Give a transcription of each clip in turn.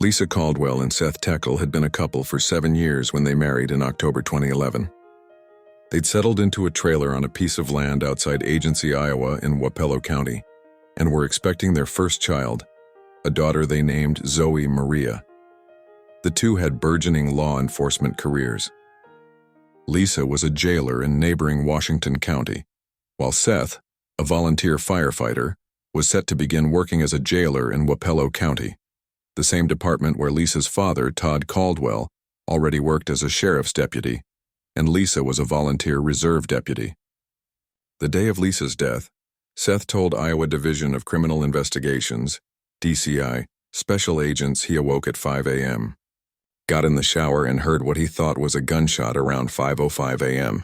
Lisa Caldwell and Seth Techel had been a couple for 7 years when they married in October 2011. They'd settled into a trailer on a piece of land outside Agency, Iowa in Wapello County, and were expecting their first child, a daughter they named Zoe Maria. The two had burgeoning law enforcement careers. Lisa was a jailer in neighboring Washington County, while Seth, a volunteer firefighter, was set to begin working as a jailer in Wapello County, the same department where Lisa's father, Todd Caldwell, already worked as a sheriff's deputy, and Lisa was a volunteer reserve deputy. The day of Lisa's death, Seth told Iowa Division of Criminal Investigations, DCI, special agents he awoke at 5 a.m., got in the shower and heard what he thought was a gunshot around 5:05 a.m.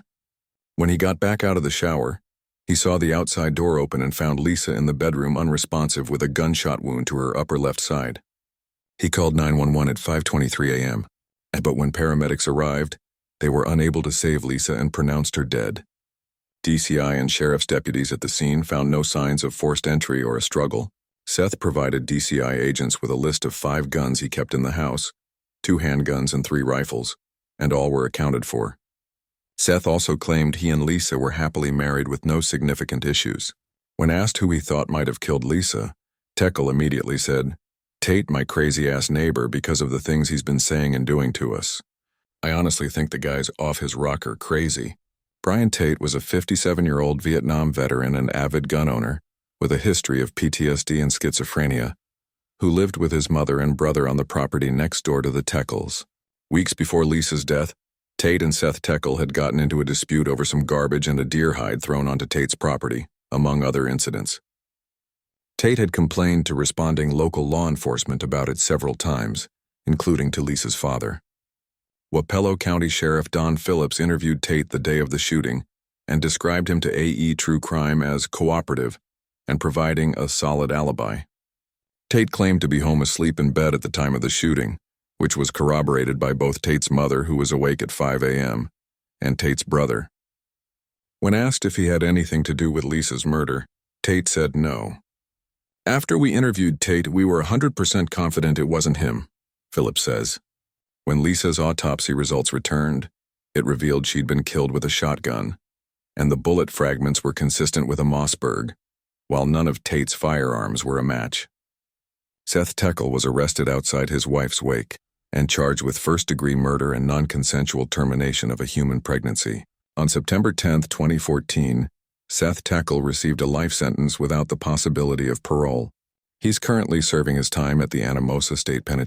When he got back out of the shower, he saw the outside door open and found Lisa in the bedroom unresponsive with a gunshot wound to her upper left side. He called 911 at 5:23 a.m., but when paramedics arrived, they were unable to save Lisa and pronounced her dead. DCI and sheriff's deputies at the scene found no signs of forced entry or a struggle. Seth provided DCI agents with a list of 5 guns he kept in the house, 2 handguns and 3 rifles, and all were accounted for. Seth also claimed he and Lisa were happily married with no significant issues. When asked who he thought might have killed Lisa, Techel immediately said, "Tate, my crazy-ass neighbor, because of the things he's been saying and doing to us. I honestly think the guy's off his rocker crazy." Brian Tate was a 57-year-old Vietnam veteran and avid gun owner with a history of PTSD and schizophrenia, who lived with his mother and brother on the property next door to the Techels. Weeks before Lisa's death, Tate and Seth Techel had gotten into a dispute over some garbage and a deer hide thrown onto Tate's property, among other incidents. Tate had complained to responding local law enforcement about it several times, including to Lisa's father. Wapello County Sheriff Don Phillips interviewed Tate the day of the shooting and described him to AE True Crime as cooperative and providing a solid alibi. Tate claimed to be home asleep in bed at the time of the shooting, which was corroborated by both Tate's mother, who was awake at 5 a.m., and Tate's brother. When asked if he had anything to do with Lisa's murder, Tate said no. "After we interviewed Tate, we were 100% confident it wasn't him," Phillips says. When Lisa's autopsy results returned, it revealed she'd been killed with a shotgun, and the bullet fragments were consistent with a Mossberg, while none of Tate's firearms were a match. Seth Techel was arrested outside his wife's wake and charged with first-degree murder and non-consensual termination of a human pregnancy. On September 10, 2014, Seth Techel received a life sentence without the possibility of parole. He's currently serving his time at the Anamosa State Penitentiary.